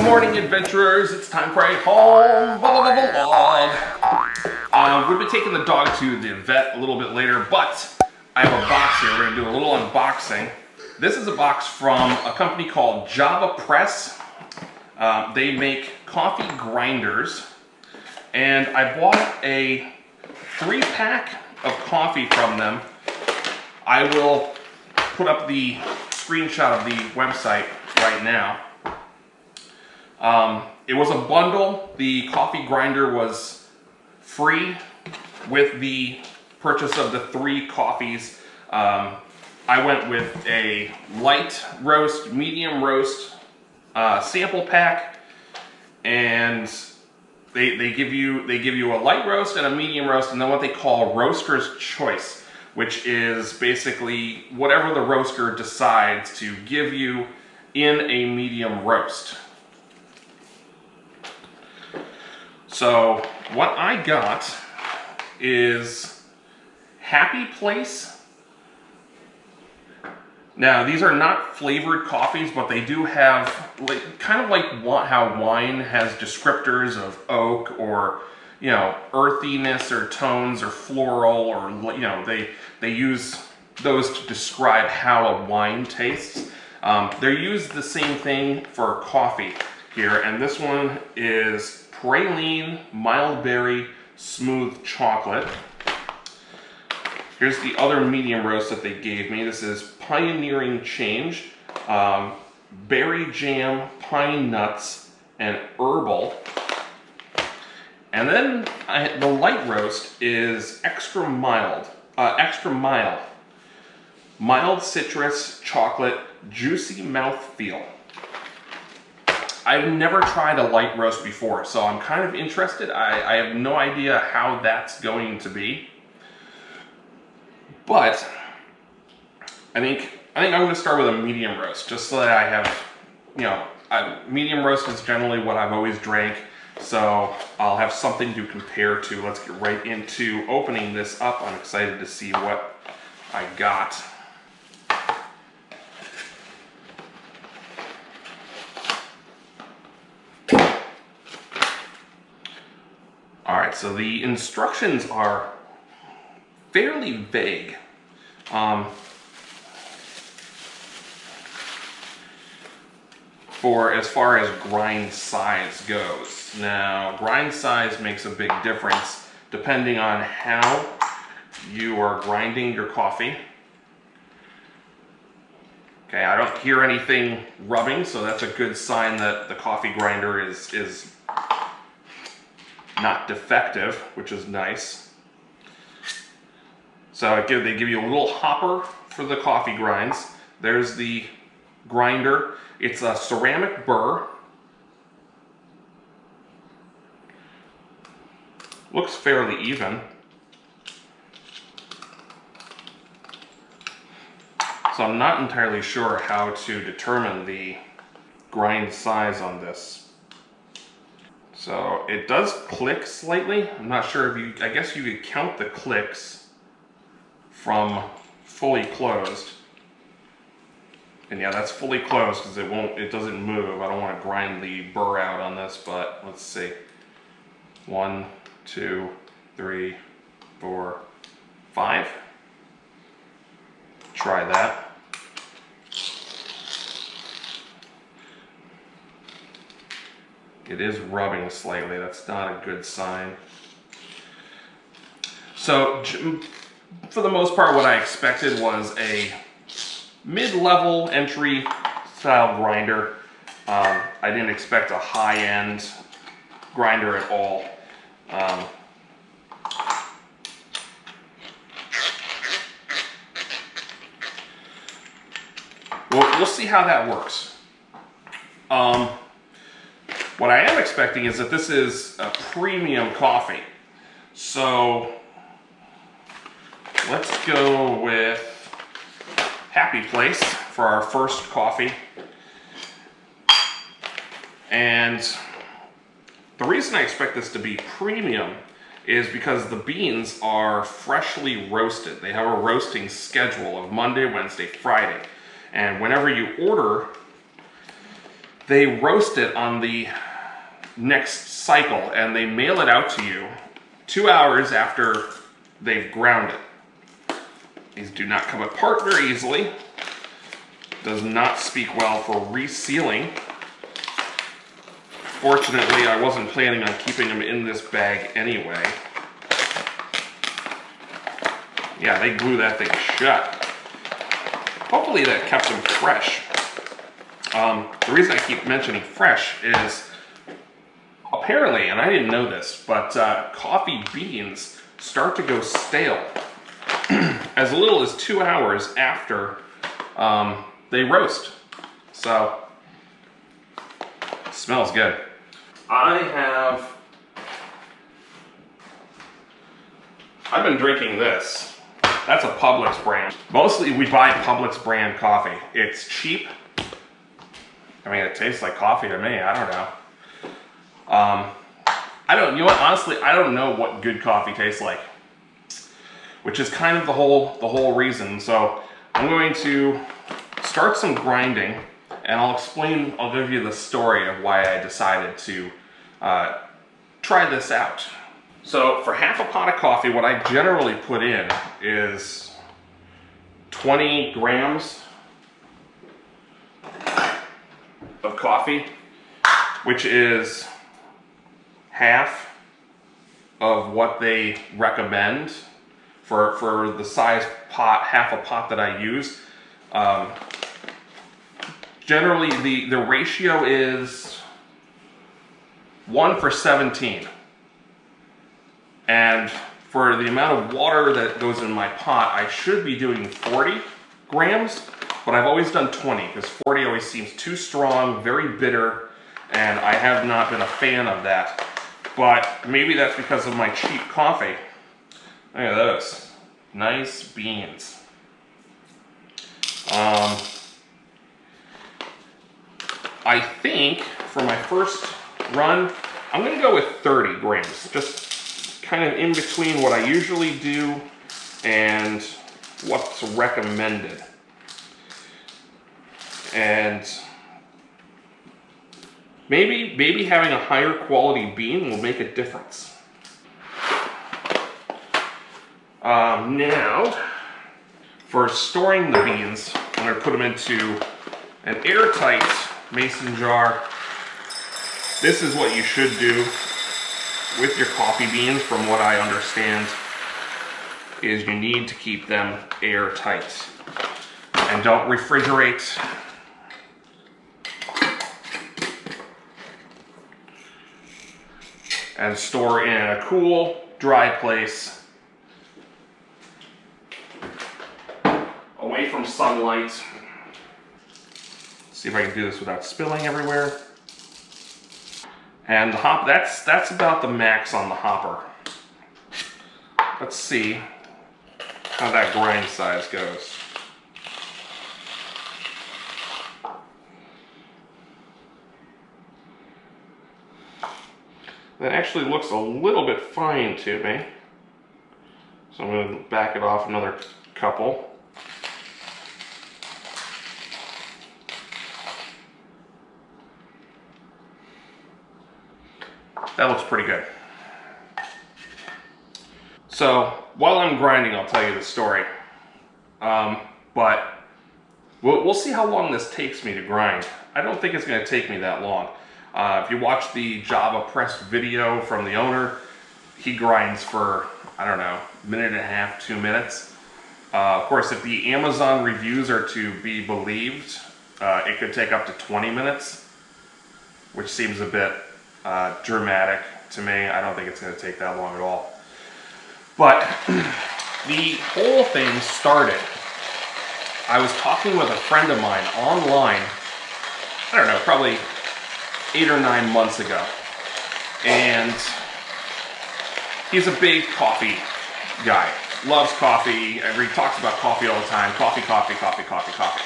Good morning, adventurers. It's time for a home vlog. We'll be taking the dog to the vet a little bit later, but I have a box here. We're going to do a little unboxing. This is a box from a company called Java Presse. They make coffee grinders, and I bought a 3-pack of coffee from them. I will put up the screenshot of the website right now. It was a bundle. The coffee grinder was free with the purchase of the 3 coffees. I went with a light roast, medium roast sample pack, and they give you a light roast and a medium roast, and then what they call roaster's choice, which is basically whatever the roaster decides to give you in a medium roast. So what I got is Happy Place. Now these are not flavored coffees, but they do have kind of like how wine has descriptors of oak or earthiness or tones or floral, or they use those to describe how a wine tastes. They use the same thing for coffee here, and this one is praline, mild berry, smooth chocolate. Here's the other medium roast that they gave me. This is Pioneering Change, berry jam, pine nuts, and herbal. And then the light roast is extra mild, mild citrus, chocolate, juicy mouthfeel. I've never tried a light roast before, so I'm kind of interested. I have no idea how that's going to be, but I think I'm going to start with a medium roast, just so that I have, medium roast is generally what I've always drank, so I'll have something to compare to. Let's get right into opening this up. I'm excited to see what I got. Alright, so the instructions are fairly vague. For as far as grind size goes. Now, grind size makes a big difference depending on how you are grinding your coffee. Okay, I don't hear anything rubbing, so that's a good sign that the coffee grinder is not defective, which is nice. So they give you a little hopper for the coffee grinds. There's the grinder. It's a ceramic burr. Looks fairly even. So I'm not entirely sure how to determine the grind size on this. So it does click slightly. I'm not sure if I guess you could count the clicks from fully closed. And yeah, that's fully closed because it doesn't move. I don't want to grind the burr out on this, but let's see. 1, 2, 3, 4, 5. Try that. It is rubbing slightly. That's not a good sign. So, for the most part, what I expected was a mid-level entry style grinder. I didn't expect a high-end grinder at all. We'll see how that works. What I am expecting is that this is a premium coffee. So let's go with Happy Place for our first coffee. And the reason I expect this to be premium is because the beans are freshly roasted. They have a roasting schedule of Monday, Wednesday, Friday. And whenever you order they roast it on the next cycle and they mail it out to you 2 hours after they've ground it. These do not come apart very easily. Does not speak well for resealing. Fortunately, I wasn't planning on keeping them in this bag anyway. Yeah, they glue that thing shut. Hopefully that kept them fresh. The reason I keep mentioning fresh is apparently, and I didn't know this, but coffee beans start to go stale as little as 2 hours after they roast. So, smells good. I've been drinking this. That's a Publix brand. Mostly we buy Publix brand coffee. It's cheap. I mean, it tastes like coffee to me. I don't know. You know what, honestly, I don't know what good coffee tastes like, which is kind of the whole reason. So I'm going to start some grinding, and I'll give you the story of why I decided to try this out. So for half a pot of coffee, what I generally put in is 20 grams of coffee, which is half of what they recommend for the size pot, half a pot that I use. Generally, the ratio is 1 for 17. And for the amount of water that goes in my pot, I should be doing 40 grams, but I've always done 20 because 40 always seems too strong, very bitter, and I have not been a fan of that. But maybe that's because of my cheap coffee. Look at those. Nice beans. I think for my first run, I'm going to go with 30 grams. Just kind of in between what I usually do and what's recommended. And maybe having a higher quality bean will make a difference. Now, for storing the beans, I'm going to put them into an airtight mason jar. This is what you should do with your coffee beans, from what I understand, is you need to keep them airtight. And don't refrigerate. And store in a cool, dry place, away from sunlight. See if I can do this without spilling everywhere. And the hop, that's about the max on the hopper. Let's see how that grind size goes. That actually looks a little bit fine to me. So I'm going to back it off another couple. That looks pretty good. So while I'm grinding, I'll tell you the story. But we'll see how long this takes me to grind. I don't think it's going to take me that long. If you watch the Java Presse video from the owner, he grinds for, I don't know, a minute and a half, 2 minutes. Of course, if the Amazon reviews are to be believed, it could take up to 20 minutes, which seems a bit dramatic to me. I don't think it's going to take that long at all. But the whole thing started, I was talking with a friend of mine online, I don't know, probably 8 or 9 months ago. And he's a big coffee guy. Loves coffee. He talks about coffee all the time. Coffee, coffee, coffee, coffee, coffee.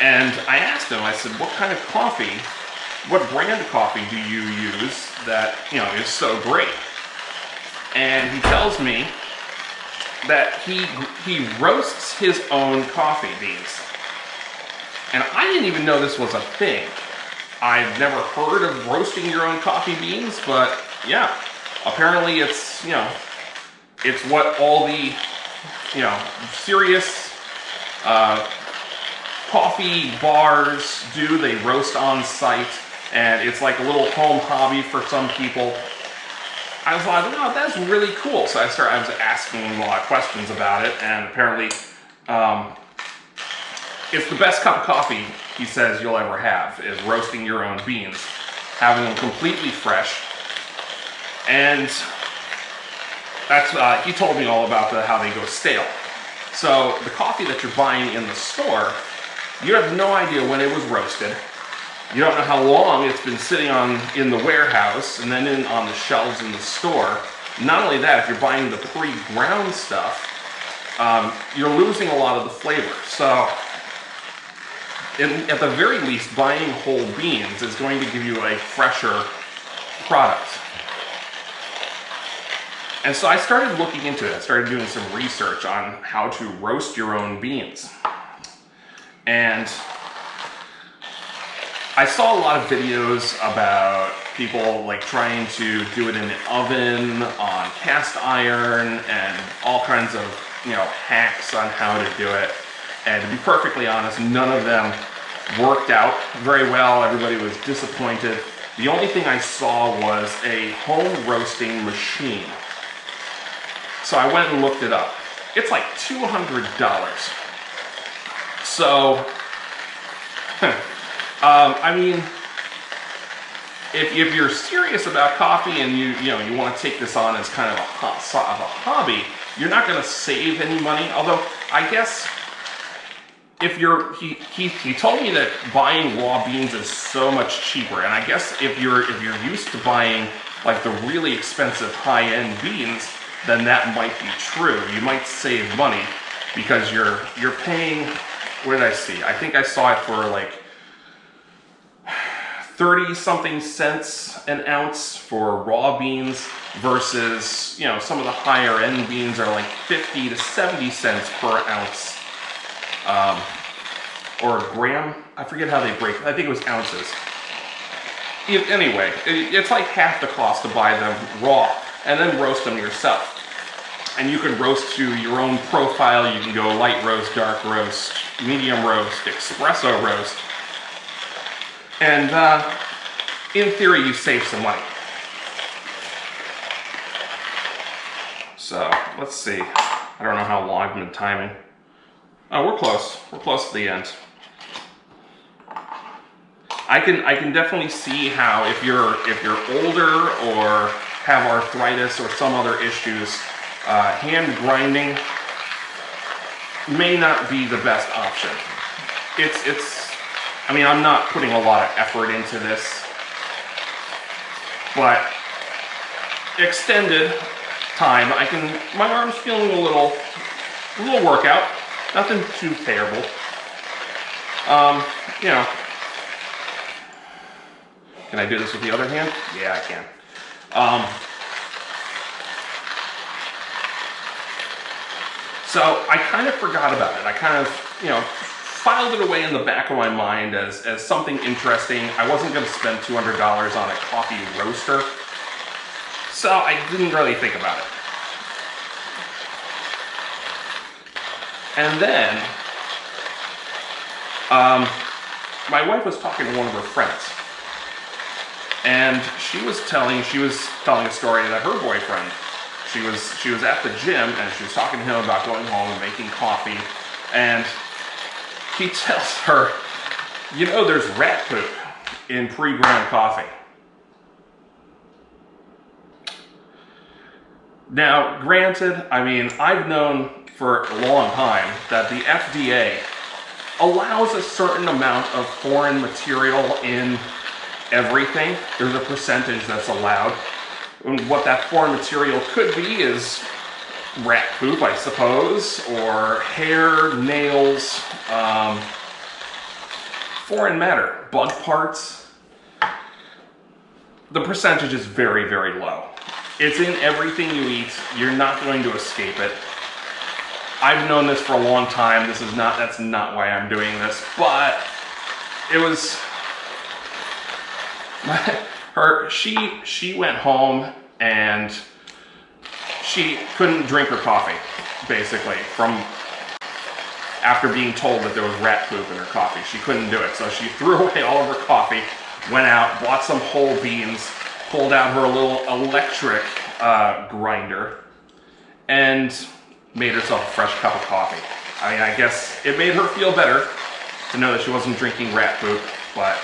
And I asked him, I said, what kind of coffee, what brand of coffee do you use that, you know, is so great? And he tells me that he roasts his own coffee beans. And I didn't even know this was a thing. I've never heard of roasting your own coffee beans, but yeah, apparently it's, it's what all the, serious coffee bars do. They roast on site, and it's like a little home hobby for some people. I thought, no, that's really cool. So I was asking him a lot of questions about it, and apparently it's the best cup of coffee, he says, you'll ever have, is roasting your own beans, having them completely fresh. And that's, he told me all about how they go stale. So the coffee that you're buying in the store, you have no idea when it was roasted. You don't know how long it's been sitting in the warehouse and then on the shelves in the store. Not only that, if you're buying the pre-ground stuff, you're losing a lot of the flavor. So at the very least, buying whole beans is going to give you a fresher product. And so I started looking into it. I started doing some research on how to roast your own beans. And I saw a lot of videos about people like trying to do it in the oven, on cast iron, and all kinds of, hacks on how to do it. And to be perfectly honest, none of them worked out very well. Everybody was disappointed. The only thing I saw was a home roasting machine. So I went and looked it up. It's like $200. So, I mean, if you're serious about coffee and you want to take this on as kind of a hobby, you're not going to save any money. Although I guess if he told me that buying raw beans is so much cheaper, and I guess if you're used to buying like the really expensive high-end beans, then that might be true. You might save money because you're paying. What did I see? I think I saw it for like 30-something cents an ounce for raw beans versus, some of the higher end beans are like 50 to 70 cents per ounce. Or a gram. I forget how they break. I think it was ounces. Anyway, it's like half the cost to buy them raw and then roast them yourself. And you can roast to your own profile. You can go light roast, dark roast, medium roast, espresso roast. And in theory, you save some money. So let's see. I don't know how long I've been timing. Oh, we're close. We're close to the end. I can definitely see how if you're older or have arthritis or some other issues, hand grinding may not be the best option. I mean, I'm not putting a lot of effort into this, but extended time, my arm's feeling a little workout, nothing too terrible. Can I do this with the other hand? Yeah, I can. So I kind of forgot about it. I kind of, filed it away in the back of my mind as something interesting. I wasn't going to spend $200 on a coffee roaster, so I didn't really think about it. And then, my wife was talking to one of her friends, and she was telling a story that her boyfriend, she was at the gym and she was talking to him about going home and making coffee, and he tells her, there's rat poop in pre-ground coffee. Now, granted, I mean, I've known for a long time that the FDA allows a certain amount of foreign material in everything. There's a percentage that's allowed. And what that foreign material could be is rat poop, I suppose, or hair, nails, foreign matter, bug parts. The percentage is very, very low. It's in everything you eat. You're not going to escape it. I've known this for a long time. That's not why I'm doing this, but it was She went home and she couldn't drink her coffee, basically, from after being told that there was rat poop in her coffee. She couldn't do it, so she threw away all of her coffee, went out, bought some whole beans, pulled out her little electric grinder, and made herself a fresh cup of coffee. I mean, I guess it made her feel better to know that she wasn't drinking rat poop, but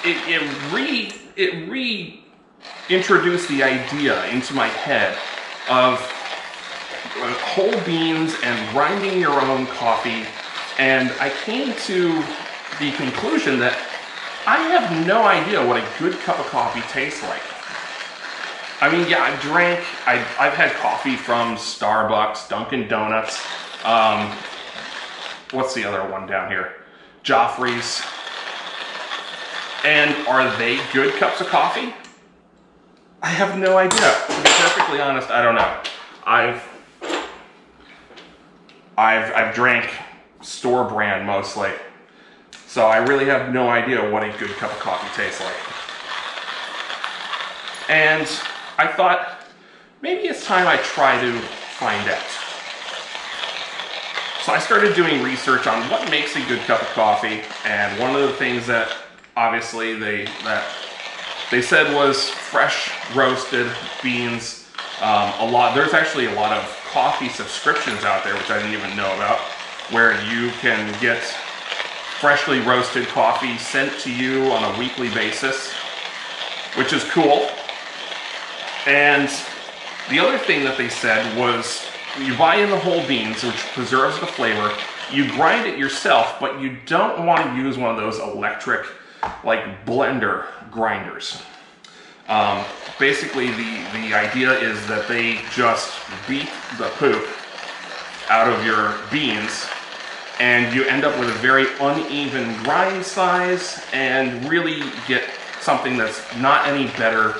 it reintroduced the idea into my head of whole beans and grinding your own coffee, and I came to the conclusion that I have no idea what a good cup of coffee tastes like. I mean, yeah, I've had coffee from Starbucks, Dunkin' Donuts, what's the other one down here? Joffrey's. And are they good cups of coffee? I have no idea. To be perfectly honest, I don't know. I've drank store brand mostly, so I really have no idea what a good cup of coffee tastes like. And I thought maybe it's time I try to find out. So I started doing research on what makes a good cup of coffee, and one of the things that obviously they said was fresh roasted beans. There's actually a lot of coffee subscriptions out there, which I didn't even know about, where you can get freshly roasted coffee sent to you on a weekly basis, which is cool. And the other thing that they said was you buy in the whole beans, which preserves the flavor. You grind it yourself, but you don't want to use one of those electric, like blender grinders. Basically, the idea is that they just beat the poop out of your beans, and you end up with a very uneven grind size, and really get something that's not any better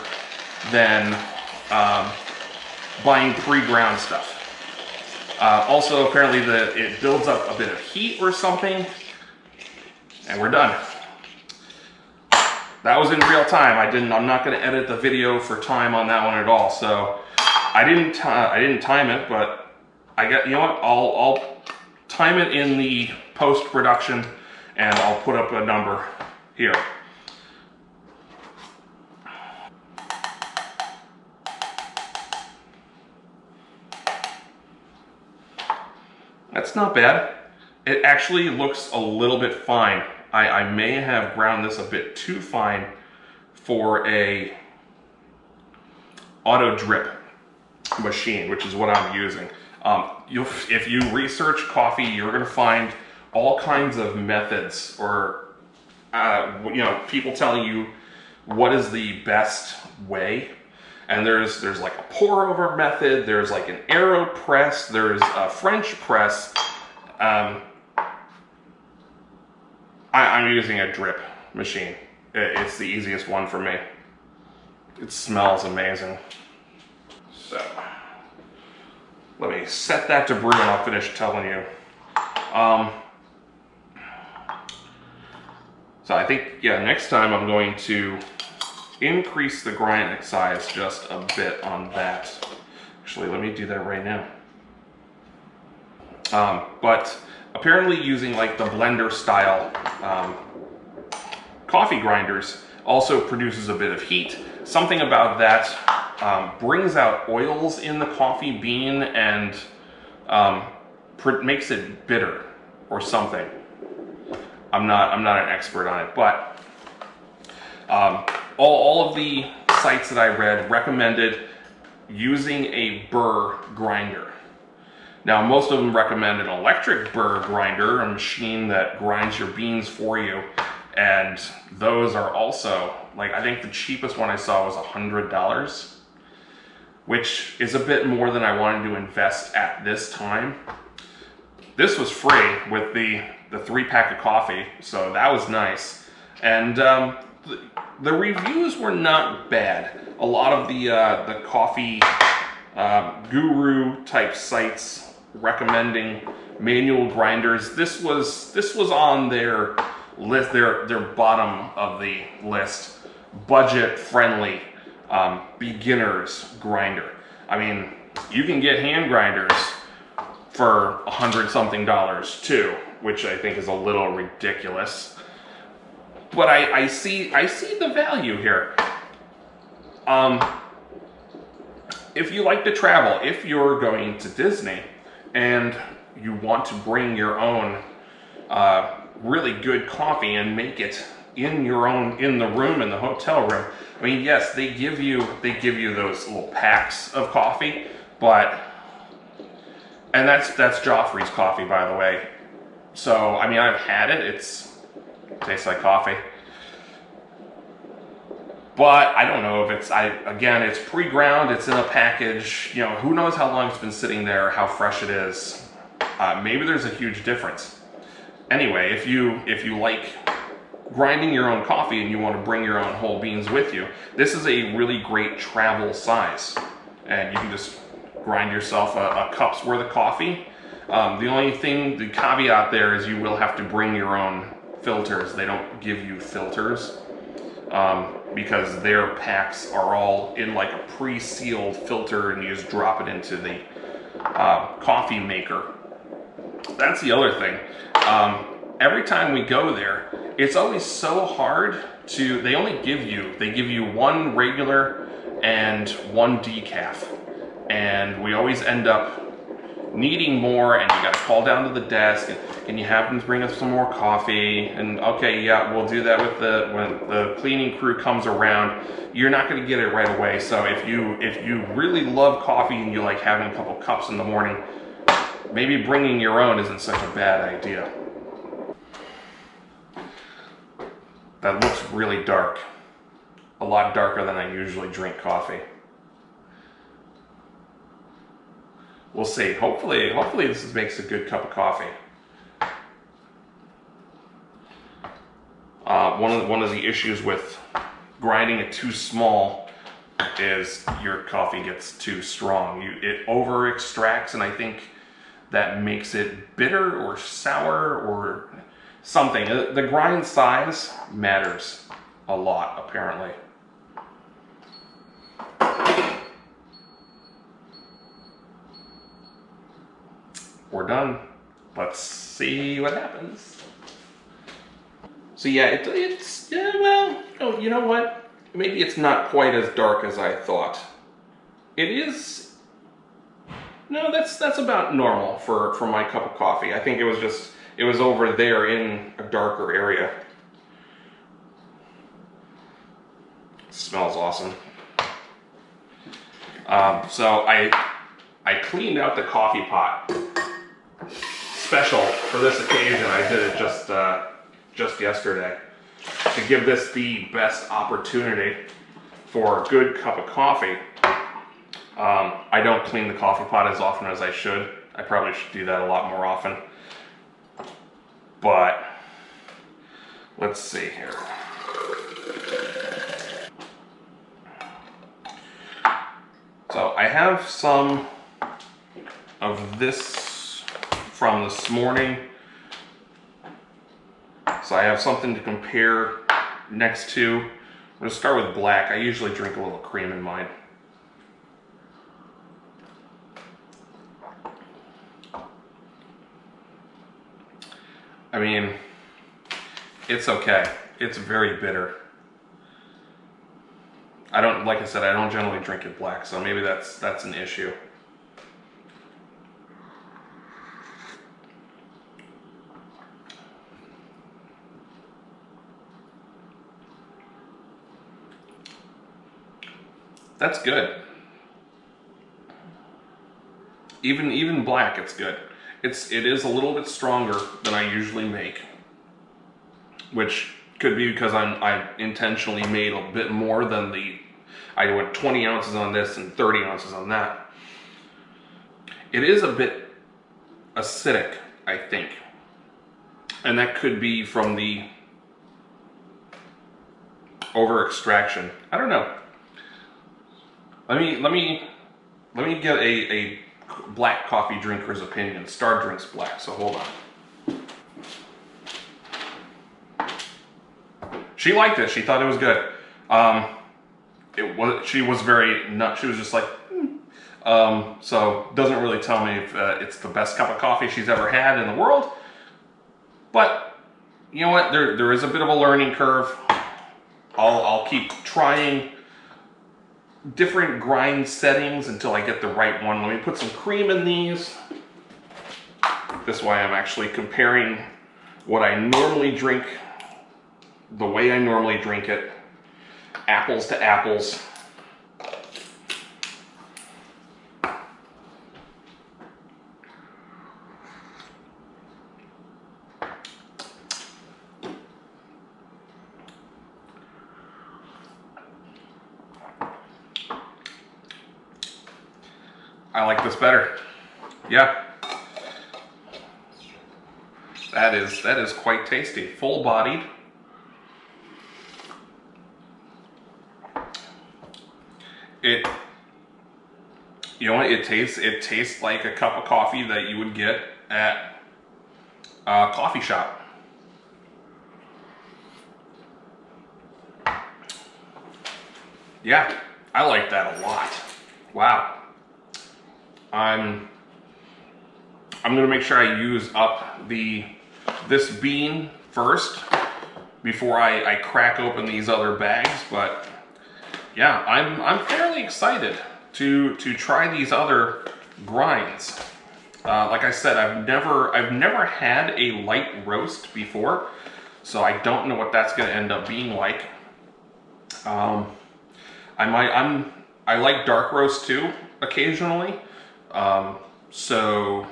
than buying pre-ground stuff. Also, apparently, it builds up a bit of heat or something, and we're done. That was in real time. I'm not going to edit the video for time on that one at all. So I didn't time it, but you know what? I'll time it in the post-production, and I'll put up a number here. That's not bad. It actually looks a little bit fine. I may have ground this a bit too fine for a auto drip machine, which is what I'm using. If you research coffee, you're going to find all kinds of methods, or people telling you what is the best way. And there's like a pour over method, there's like an AeroPress, there's a French press. I'm using a drip machine. It's the easiest one for me. It smells amazing. So let me set that to brew and I'll finish telling you. So I think, yeah, next time I'm going to increase the grind size just a bit on that. Actually, let me do that right now. But apparently using like the blender style coffee grinders also produces a bit of heat. Something about that brings out oils in the coffee bean and makes it bitter or something. I'm not an expert on it, but all of the sites that I read recommended using a burr grinder. Now, most of them recommend an electric burr grinder, a machine that grinds your beans for you, and those are also, like, I think the cheapest one I saw was $100, which is a bit more than I wanted to invest at this time. This was free with the 3-pack of coffee, so that was nice. And the reviews were not bad. A lot of the coffee guru type sites recommending manual grinders. This was on their list, their bottom of the list, budget friendly beginners grinder. I mean, you can get hand grinders for $100-something too, which I think is a little ridiculous. But I see the value here. If you like to travel, if you're going to Disney and you want to bring your own really good coffee and make it in the room, in the hotel room. I mean, yes, they give you those little packs of coffee, but, and that's Joffrey's coffee, by the way. So, I mean, I've had it. It tastes like coffee. But I don't know if again, it's pre-ground, it's in a package, you know, who knows how long it's been sitting there, how fresh it is. Maybe there's a huge difference. Anyway, if you like grinding your own coffee and you want to bring your own whole beans with you, this is a really great travel size. And you can just grind yourself a cup's worth of coffee. The only thing, the caveat there is you will have to bring your own filters. They don't give you filters. Because their packs are all in like a pre-sealed filter and you just drop it into the coffee maker. That's the other thing. Every time we go there, it's always so hard to, they give you one regular and one decaf. And we always end up needing more, and you got to call down to the desk and can you have them bring us some more coffee? And okay, yeah, we'll do that when the cleaning crew comes around. You're not going to get it right away. So if you really love coffee and you like having a couple cups in the morning, maybe bringing your own isn't such a bad idea. That looks really dark, a lot darker than I usually drink coffee. We'll see. Hopefully this makes a good cup of coffee. One of the issues with grinding it too small is your coffee gets too strong. It over extracts, and I think that makes it bitter or sour or something. The grind size matters a lot, apparently. We're done. Let's see what happens. So yeah, it's yeah, well, oh, you know what? Maybe it's not quite as dark as I thought. It is. No, that's about normal for my cup of coffee. I think it was over there in a darker area. It smells awesome. So I cleaned out the coffee pot. Special for this occasion. I did it just yesterday to give this the best opportunity for a good cup of coffee. I don't clean the coffee pot as often as I should. I probably should do that a lot more often. But let's see here. So I have some of this from this morning. So I have something to compare next to. I'm going to start with black. I usually drink a little cream in mine. I mean, it's okay. It's very bitter. Like I said, I don't generally drink it black, so maybe that's an issue. That's good. Even black, it's good. It is a little bit stronger than I usually make, which could be because I intentionally made a bit more than I went 20 ounces on this and 30 ounces on that. It is a bit acidic, I think, and that could be from the over extraction. I don't know. Let me get a black coffee drinkers' opinion. Star drinks black, so hold on. She liked it. She thought it was good. She was very nut. She was just like, so doesn't really tell me if it's the best cup of coffee she's ever had in the world. But you know what? There is a bit of a learning curve. I'll keep trying different grind settings until I get the right one. Let me put some cream in these. This way I'm actually comparing what I normally drink, the way I normally drink it, apples to apples. I like this better. Yeah. That is quite tasty. Full bodied. You know what, it tastes like a cup of coffee that you would get at a coffee shop. Yeah, I like that a lot. Wow. I'm gonna make sure I use up this bean first before I crack open these other bags. But yeah, I'm fairly excited to try these other grinds. Like I said, I've never had a light roast before, so I don't know what that's gonna end up being like. I like dark roast too occasionally. So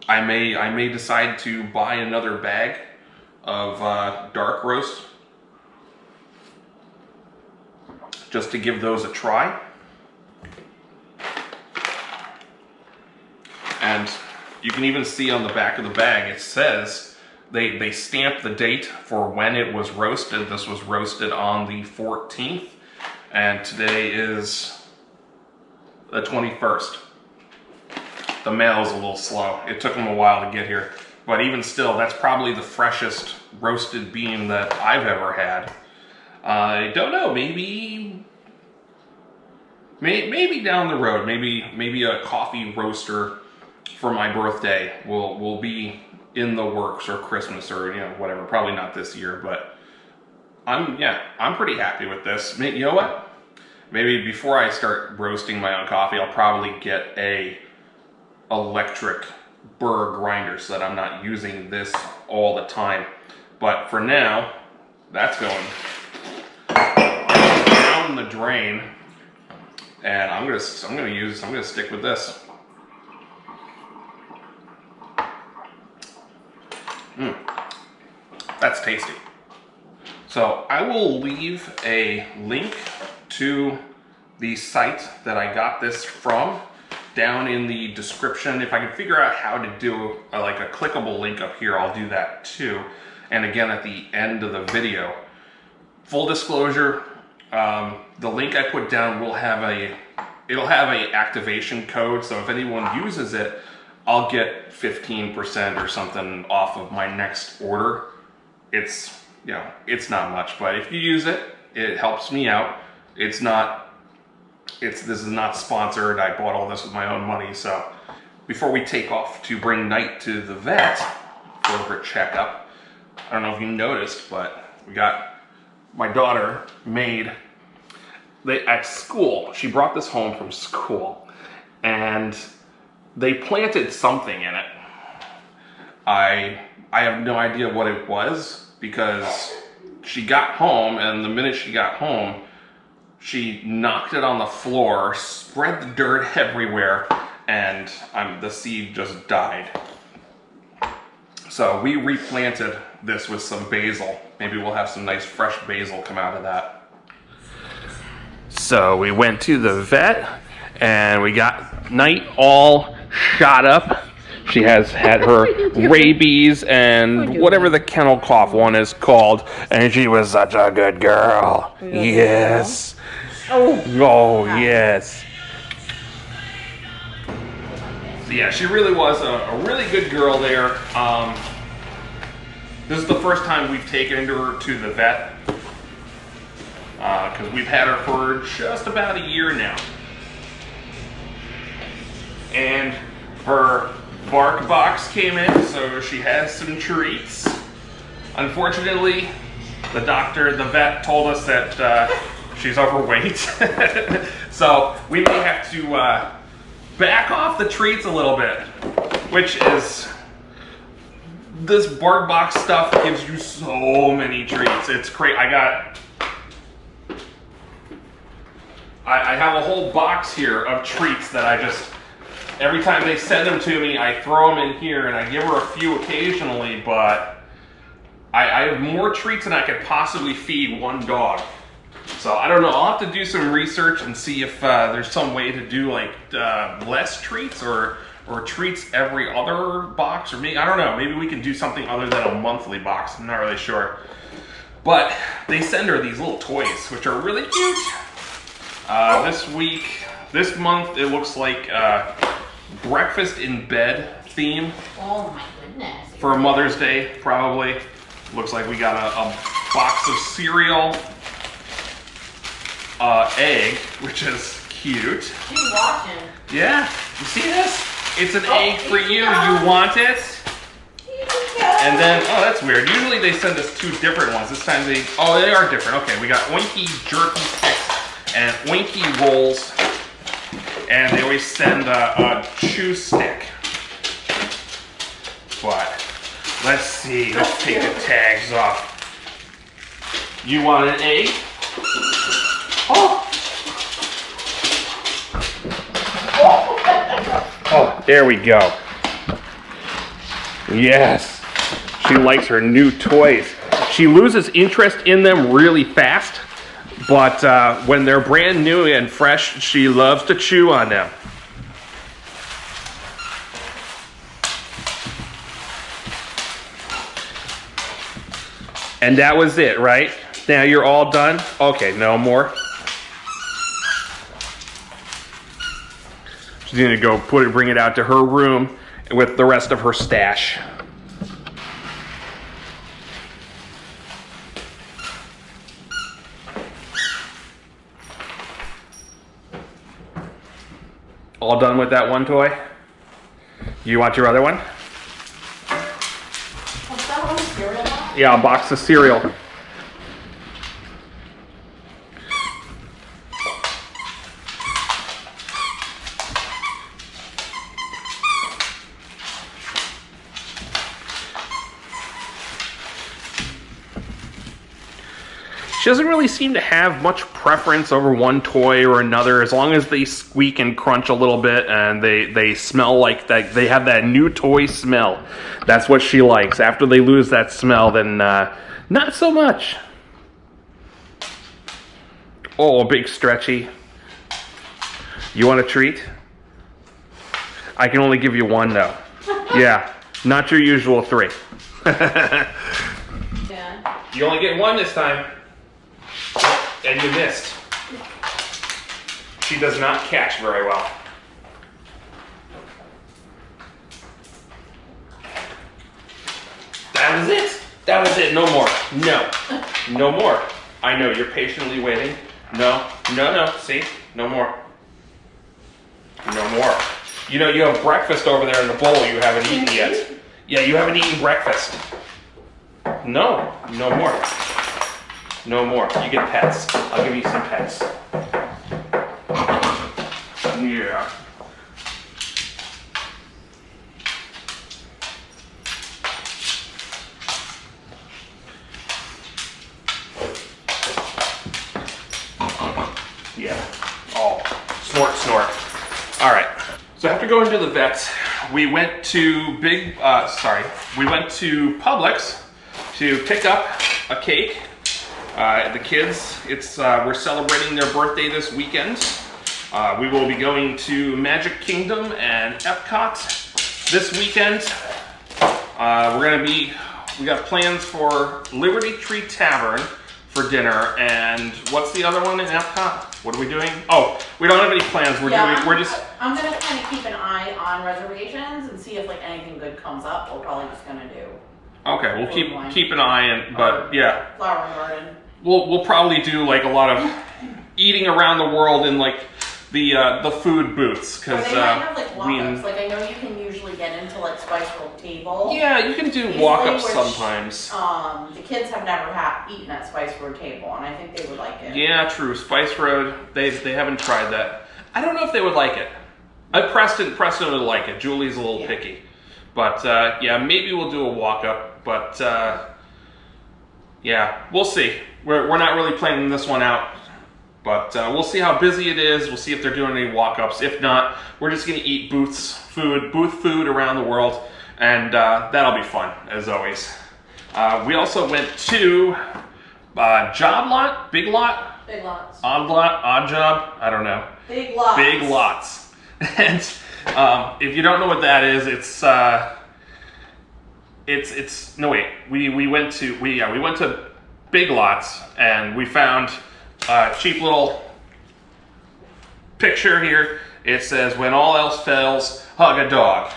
I may decide to buy another bag of dark roast just to give those a try. And you can even see on the back of the bag, it says they stamped the date for when it was roasted. This was roasted on the 14th, and today is the 21st. The mail is a little slow. It took them a while to get here. But even still, that's probably the freshest roasted bean that I've ever had. I don't know, maybe down the road, maybe a coffee roaster for my birthday will be in the works, or Christmas, or whatever. Probably not this year, but I'm pretty happy with this. You know what? Maybe before I start roasting my own coffee, I'll probably get a electric burr grinder so that I'm not using this all the time. But for now, that's going down the drain, and I'm gonna stick with this. That's tasty. So I will leave a link to the site that I got this from down in the description. If I can figure out how to do like a clickable link up here, I'll do that too. And again, at the end of the video. Full disclosure, the link I put down will have it'll have a activation code, so if anyone uses it, I'll get 15% or something off of my next order. It's not much, but if you use it, it helps me out. This is not sponsored. I bought all this with my own money. So before we take off to bring Knight to the vet for her checkup, I don't know if you noticed, but we got my daughter made at school. She brought this home from school, and they planted something in it. I have no idea what it was, because she got home, and the minute she got home, she knocked it on the floor, spread the dirt everywhere, and the seed just died. So we replanted this with some basil. Maybe we'll have some nice fresh basil come out of that. So we went to the vet, and we got Knight all shot up. She has had her rabies and whatever the kennel cough one is called, and she was such a good girl. Yes. Oh, yes. So yeah, she really was a really good girl there. This is the first time we've taken her to the vet, because we've had her for just about a year now. And her bark box came in, so she has some treats. Unfortunately, the vet told us that she's overweight. So we may have to back off the treats a little bit, which is, this bark box stuff gives you so many treats. It's great. I have a whole box here of treats that I just, every time they send them to me, I throw them in here, and I give her a few occasionally, but I have more treats than I could possibly feed one dog. So I don't know, I'll have to do some research and see if there's some way to do like less treats or treats every other box, or maybe, I don't know, maybe we can do something other than a monthly box. I'm not really sure. But they send her these little toys, which are really cute. This month, it looks like breakfast in bed theme. Oh my goodness. For Mother's Day, probably. Looks like we got a box of cereal, egg, which is cute. She's watching. Yeah, you see this? It's an egg for you. You want it? And then, oh, that's weird. Usually they send us two different ones. This time they are different. Okay, we got Oinky jerky sticks and Oinky rolls. And they always send a chew stick. But let's see. Let's take the tags off. You want an egg? Oh. Oh, there we go. Yes. She likes her new toys. She loses interest in them really fast, but when they're brand new and fresh, she loves to chew on them. And that was it, right? Now you're all done? Okay, no more. She's gonna go bring it out to her room with the rest of her stash. All done with that one toy? You want your other one? What's that one? Cereal box? Yeah, a box of cereal. She doesn't really seem to have much preference over one toy or another, as long as they squeak and crunch a little bit and they smell like that, they have that new toy smell. That's what she likes. After they lose that smell, then not so much. Oh, a big stretchy. You want a treat? I can only give you one though. Yeah, not your usual 3. Yeah. You only get one this time. And you missed. She does not catch very well. That was it. That was it. No more. No. No more. I know, you're patiently waiting. No. No, no. See? No more. No more. You know, you have breakfast over there in the bowl you haven't eaten yet. Yeah, you haven't eaten breakfast. No. No more. No more. You get pets. I'll give you some pets. Yeah. Yeah. Oh, snort, snort. All right. So after going to the vet, we went to Publix to pick up a cake. The kids, we're celebrating their birthday this weekend. We will be going to Magic Kingdom and Epcot this weekend. We got plans for Liberty Tree Tavern for dinner, and what's the other one in Epcot? What are we doing? Oh, we don't have any plans. I'm gonna kind of keep an eye on reservations and see if like anything good comes up. We're probably just gonna do. Okay, we'll keep an eye and yeah. Flower and garden. We'll probably do like a lot of eating around the world in like the food booths because they might have like walk-ups. Like I know you can usually get into like Spice World Table. Yeah, you can do walk-ups sometimes. The kids have never eaten at Spice Road Table, and I think they would like it. Yeah, true. Spice Road, they haven't tried that. I don't know if they would like it. Preston would like it. Julie's a little picky, but yeah, maybe we'll do a walk-up. But yeah, we'll see. We're not really planning this one out. But we'll see how busy it is. We'll see if they're doing any walk-ups. If not, we're just going to eat booth food around the world. And that'll be fun, as always. We also went to Job Lot? Big Lot? Big Lots. Odd Lot? Odd Job? I don't know. Big Lots. Big Lots. And if you don't know what that is, it's no wait. We went to Big Lots and we found a cheap little picture here. It says, "When all else fails, hug a dog."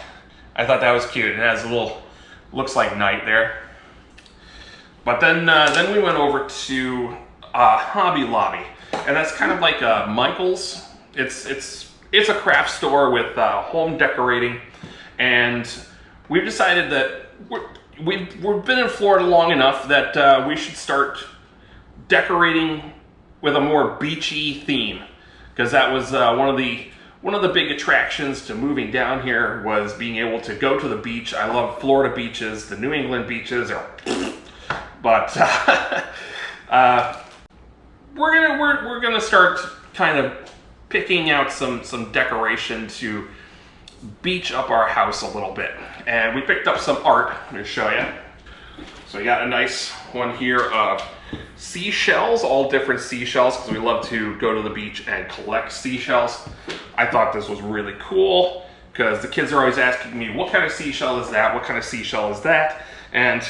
I thought that was cute. It has a little, looks like night there. But then we went over to Hobby Lobby, and that's kind of like Michael's. It's a craft store with home decorating, and we've decided that we've been in Florida long enough that we should start decorating with a more beachy theme, because that was one of the big attractions to moving down here was being able to go to the beach. I love Florida beaches. The New England beaches are, but we're gonna start kind of picking out some decoration to beach up our house a little bit, and we picked up some art. Let me show you. So we got a nice one here of seashells, all different seashells, because we love to go to the beach and collect seashells. I thought this was really cool because the kids are always asking me, what kind of seashell is that? What kind of seashell is that? And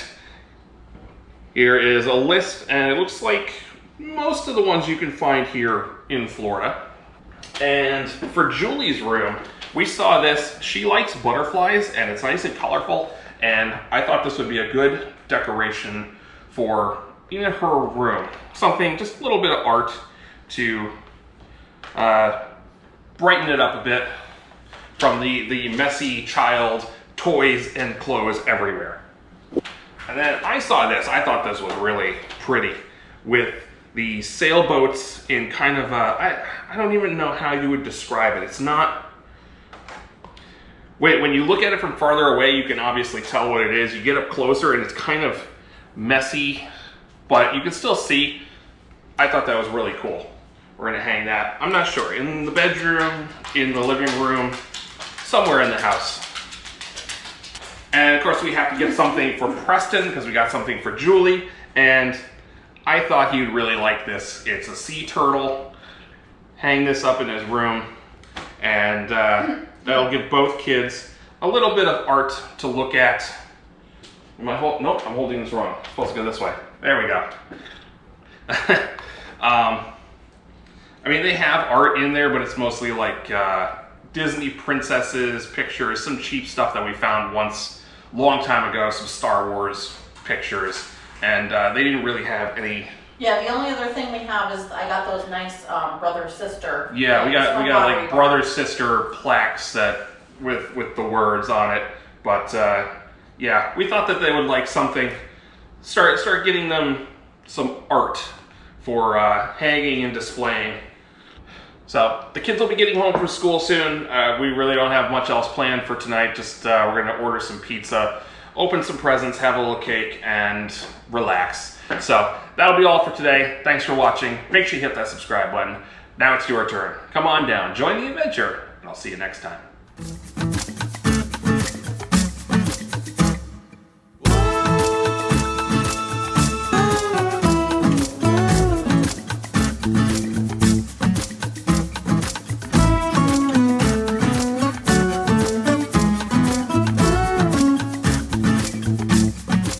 here is a list, and it looks like most of the ones you can find here in Florida. And for Julie's room, we saw this. She likes butterflies, and it's nice and colorful, and I thought this would be a good decoration for in her room. Something, just a little bit of art to brighten it up a bit from the messy child toys and clothes everywhere. And then I saw this. I thought this was really pretty with the sailboats in kind of a, I don't even know how you would describe it. It's not, wait, when you look at it from farther away, you can obviously tell what it is. You get up closer and it's kind of messy, but you can still see. I thought that was really cool. We're gonna hang that, I'm not sure, in the bedroom, in the living room, somewhere in the house. And of course we have to get something for Preston because we got something for Julie, and I thought he would really like this. It's a sea turtle. Hang this up in his room, and that'll give both kids a little bit of art to look at. Nope, I'm holding this wrong. I'm supposed to go this way. There we go. I mean, they have art in there, but it's mostly like Disney princesses, pictures, some cheap stuff that we found once, long time ago, some Star Wars pictures, and they didn't really have any. Yeah, the only other thing we have is I got those nice brother-sister. Yeah, we got like brother-sister plaques that with the words on it, but yeah, we thought that they would like something. Start getting them some art for hanging and displaying. So the kids will be getting home from school soon. We really don't have much else planned for tonight. Just we're gonna order some pizza, open some presents, have a little cake, and relax. So that'll be all for today. Thanks for watching. Make sure you hit that subscribe button. Now it's your turn. Come on down, join the adventure, and I'll see you next time.